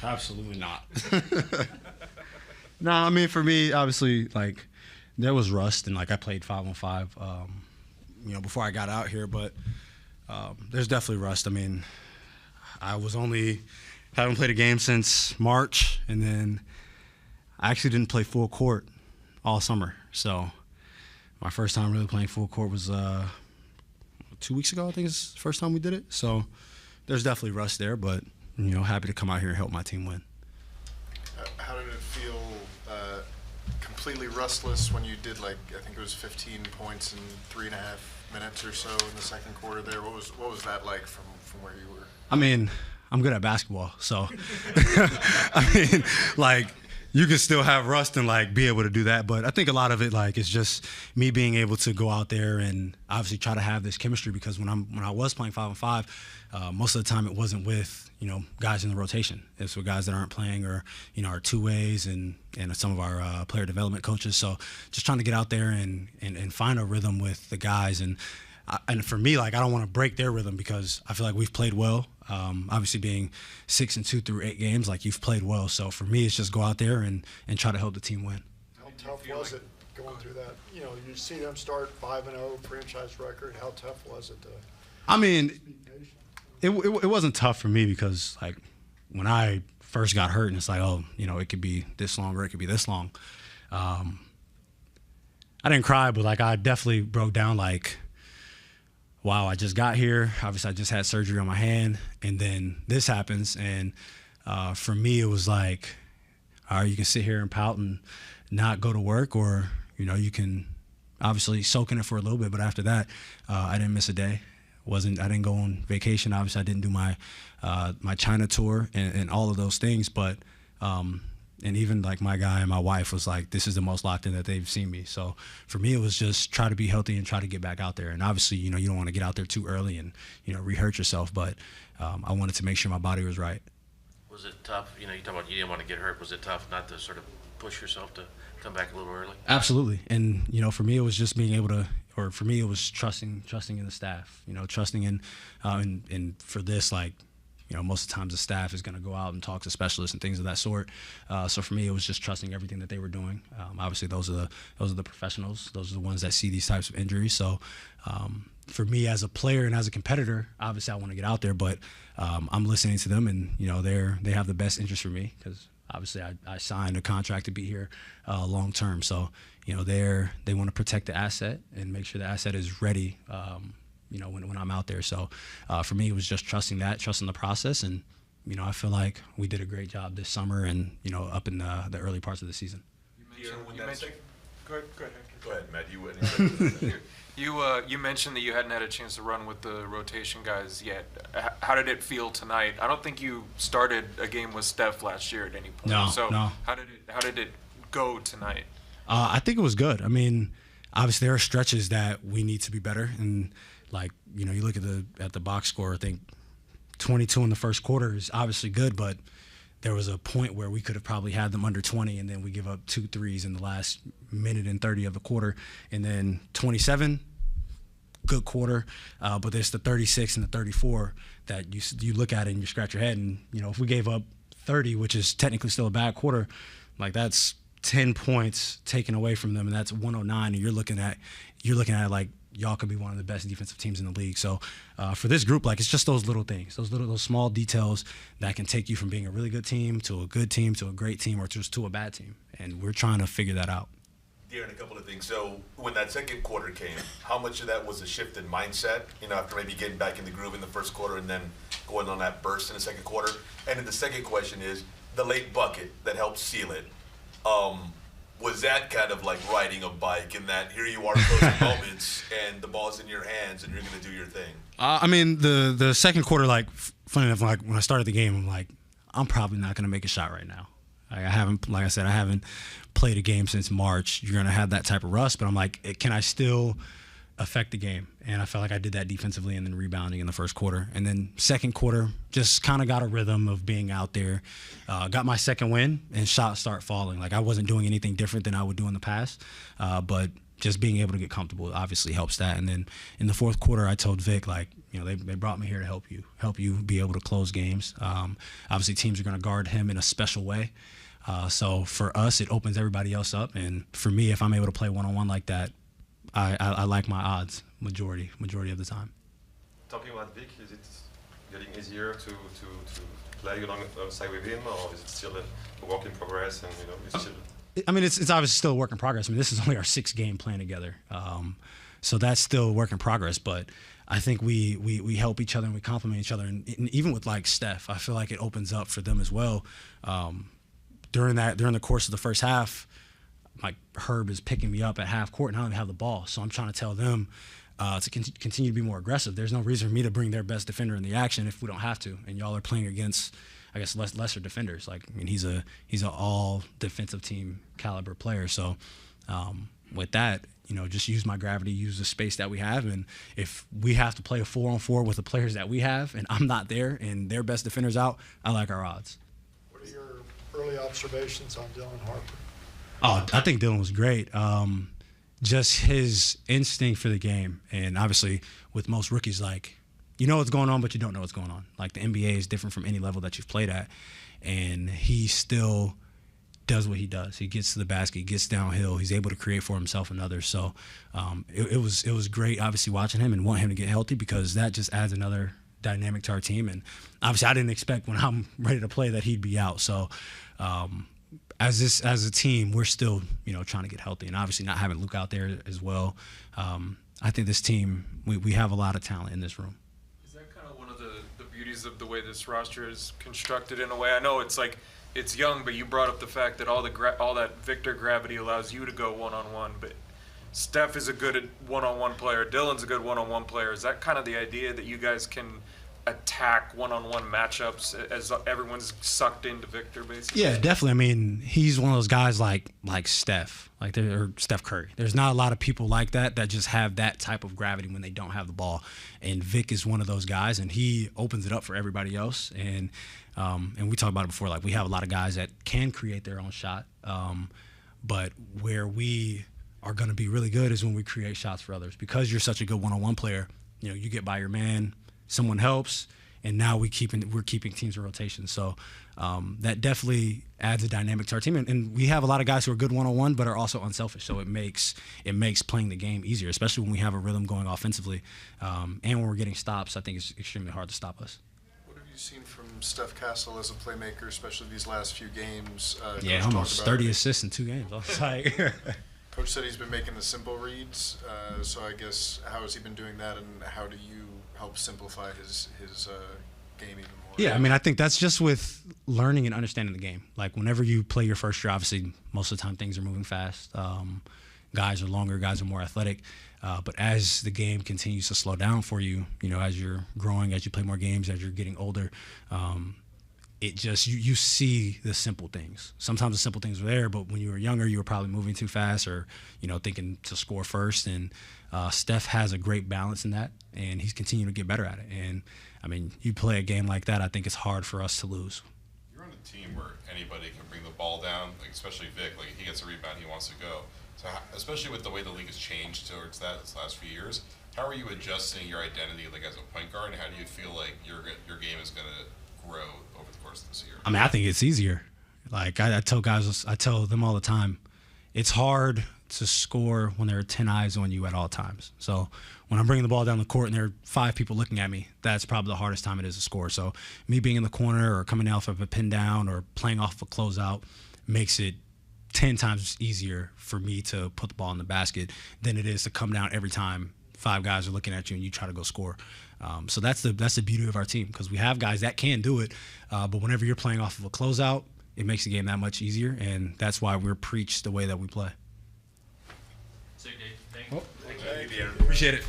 Absolutely not. No, I mean, for me, obviously, like, there was rust, and, like, I played 5-on-5, before I got out here, but there's definitely rust. I mean, haven't played a game since March, and then I actually didn't play full court all summer. So my first time really playing full court was 2 weeks ago, I think is the first time we did it. So there's definitely rust there, but, happy to come out here and help my team win. How did it feel completely rustless when you did, like, I think it was 15 points in 3.5 minutes or so in the second quarter there? What was that like from where you were? I mean, I'm good at basketball, so I mean, like, you can still have rust and, like, be able to do that. But I think a lot of it, like, is just me being able to go out there and obviously try to have this chemistry, because when I was playing 5-on-5, most of the time it wasn't with, guys in the rotation. It's with guys that aren't playing, or, our two-ways and some of our player development coaches. So just trying to get out there and find a rhythm with the guys. And for me, like, I don't want to break their rhythm, because I feel like we've played well. Obviously being 6-2 through 8 games, like, you've played well. So for me, it's just go out there and try to help the team win. How tough was it going through that? You see them start 5-0, franchise record. How tough was it to? I mean, it wasn't tough for me, because, like, when I first got hurt, and it's like, oh, it could be this long or it could be this long. I didn't cry, but, like, I definitely broke down, like, wow, I just got here. Obviously, I just had surgery on my hand, and then this happens. And for me, it was like, all right, you can sit here and pout and not go to work, or, you can obviously soak in it for a little bit. But after that, I didn't miss a day. I didn't go on vacation. Obviously, I didn't do my China tour and all of those things. But and even, like, my guy and my wife was like, this is the most locked in that they've seen me. So for me, it was just try to be healthy and try to get back out there. And obviously, you don't want to get out there too early and, re-hurt yourself. But I wanted to make sure my body was right. Was it tough? You talk about you didn't want to get hurt. Was it tough not to sort of push yourself to come back a little early? Absolutely. And, for me, it was just being able to, or for me, it was trusting in the staff, trusting in, and for this, like, most of the times the staff is going to go out and talk to specialists and things of that sort. So for me, it was just trusting everything that they were doing. Obviously, those are the professionals. Those are the ones that see these types of injuries. So for me as a player and as a competitor, obviously I want to get out there, but I'm listening to them, and they have the best interest for me, because obviously I signed a contract to be here long term. So they want to protect the asset and make sure the asset is ready. When I'm out there. So for me, it was just trusting the process. And, I feel like we did a great job this summer and, up in the early parts of the season. Go ahead. Go ahead, Matt. You mentioned that you hadn't had a chance to run with the rotation guys yet. How did it feel tonight? I don't think you started a game with Steph last year at any point. No. How did it go tonight? I think it was good. I mean, obviously there are stretches that we need to be better, and, like, you look at the box score, I think 22 in the first quarter is obviously good, but there was a point where we could have probably had them under 20, and then we give up 2 threes in the last minute and 30 of the quarter. And then 27, good quarter, but there's the 36 and the 34 that you look at it and you scratch your head. And, if we gave up 30, which is technically still a bad quarter, like, that's 10 points taken away from them, and that's 109, and you're looking at it like, y'all could be one of the best defensive teams in the league. So for this group, like, it's just those little things, those small details that can take you from being a really good team to a good team to a great team, or just to a bad team. And we're trying to figure that out. Darren, a couple of things. So when that second quarter came, how much of that was a shift in mindset, after maybe getting back in the groove in the first quarter and then going on that burst in the second quarter? And then the second question is the late bucket that helped seal it. Was that kind of like riding a bike, in that here you are closing moments and the ball's in your hands and you're going to do your thing? I mean, the second quarter, like, funny enough, like, when I started the game, I'm like, I'm probably not going to make a shot right now. Like I haven't played a game since March. You're going to have that type of rust, but I'm like, can I still affect the game? And I felt like I did that defensively and then rebounding in the first quarter. And then second quarter, just kind of got a rhythm of being out there. Got my second win, and shots start falling. Like, I wasn't doing anything different than I would do in the past. But, just being able to get comfortable obviously helps that. And then in the fourth quarter, I told Vic, like, you know, they brought me here to help you be able to close games. Obviously, teams are going to guard him in a special way. So for us, it opens everybody else up. And for me, if I'm able to play one-on-one like that, I like my odds majority of the time. Talking about Vic, is it getting easier to play alongside with him, or is it still a work in progress? And it's still. I mean, it's obviously still a work in progress. I mean, this is only our 6th game playing together, so that's still a work in progress. But I think we help each other and we complement each other, and even with like Steph, I feel like it opens up for them as well. During the course of the first half, like Herb is picking me up at half court, and I don't even have the ball, so I'm trying to tell them to continue to be more aggressive. There's no reason for me to bring their best defender in the action if we don't have to. And y'all are playing against, I guess, lesser defenders. Like, I mean, he's an all defensive team caliber player. So with that, just use my gravity, use the space that we have. And if we have to play a 4-on-4 with the players that we have, and I'm not there, and their best defender's out, I like our odds. What are your early observations on Dylan Harper? Oh, I think Dylan was great. Just his instinct for the game. And obviously, with most rookies, like, you know what's going on, but you don't know what's going on. Like, the NBA is different from any level that you've played at. And he still does what he does. He gets to the basket, gets downhill. He's able to create for himself and others. So it was great, obviously, watching him and want him to get healthy, because that just adds another dynamic to our team. And obviously, I didn't expect when I'm ready to play that he'd be out. So as a team, we're still, trying to get healthy, and obviously not having Luke out there as well. I think this team, we have a lot of talent in this room. Is that kind of one of the beauties of the way this roster is constructed in a way? I know it's young, but you brought up the fact that all that Victor gravity allows you to go one-on-one, but Steph is a good one-on-one player. Dylan's a good one-on-one player. Is that kind of the idea, that you guys can attack one-on-one matchups as everyone's sucked into Victor, basically? Yeah, definitely. I mean, he's one of those guys like Steph, or Steph Curry. There's not a lot of people like that just have that type of gravity when they don't have the ball. And Vic is one of those guys, and he opens it up for everybody else. And we talked about it before, like, we have a lot of guys that can create their own shot. But where we are going to be really good is when we create shots for others. Because you're such a good one-on-one player, you get by your man, someone helps, and now we're keeping teams in rotation. So that definitely adds a dynamic to our team. And we have a lot of guys who are good one-on-one but are also unselfish. So it makes playing the game easier, especially when we have a rhythm going offensively. And when we're getting stops, I think it's extremely hard to stop us. What have you seen from Steph Castle as a playmaker, especially these last few games? Yeah, almost 30 assists in 2 games. I was like, Coach said he's been making the simple reads. So I guess, how has he been doing that, and how do you help simplify his game even more? Yeah, I mean, I think that's just with learning and understanding the game. Like, whenever you play your first year, obviously, most of the time things are moving fast. Guys are longer, guys are more athletic. But as the game continues to slow down for you, as you're growing, as you play more games, as you're getting older, it just, you see the simple things. Sometimes the simple things were there, but when you were younger, you were probably moving too fast, or, thinking to score first. And Steph has a great balance in that, and he's continuing to get better at it. And, I mean, you play a game like that, I think it's hard for us to lose. You're on a team where anybody can bring the ball down, like, especially Vic. Like, he gets a rebound, he wants to go. So, especially with the way the league has changed towards that this last few years, how are you adjusting your identity, like, as a point guard, and how do you feel like your game is going to grow over the course of this year? I mean, I think it's easier. Like, I tell them all the time, it's hard to score when there are 10 eyes on you at all times. So when I'm bringing the ball down the court and there are 5 people looking at me, that's probably the hardest time it is to score. So me being in the corner or coming off of a pin down or playing off of a closeout makes it 10 times easier for me to put the ball in the basket than it is to come down every time 5 guys are looking at you and you try to go score. So that's the beauty of our team, because we have guys that can do it, but whenever you're playing off of a closeout, it makes the game that much easier, and that's why we're preached the way that we play. Thank you. Appreciate it.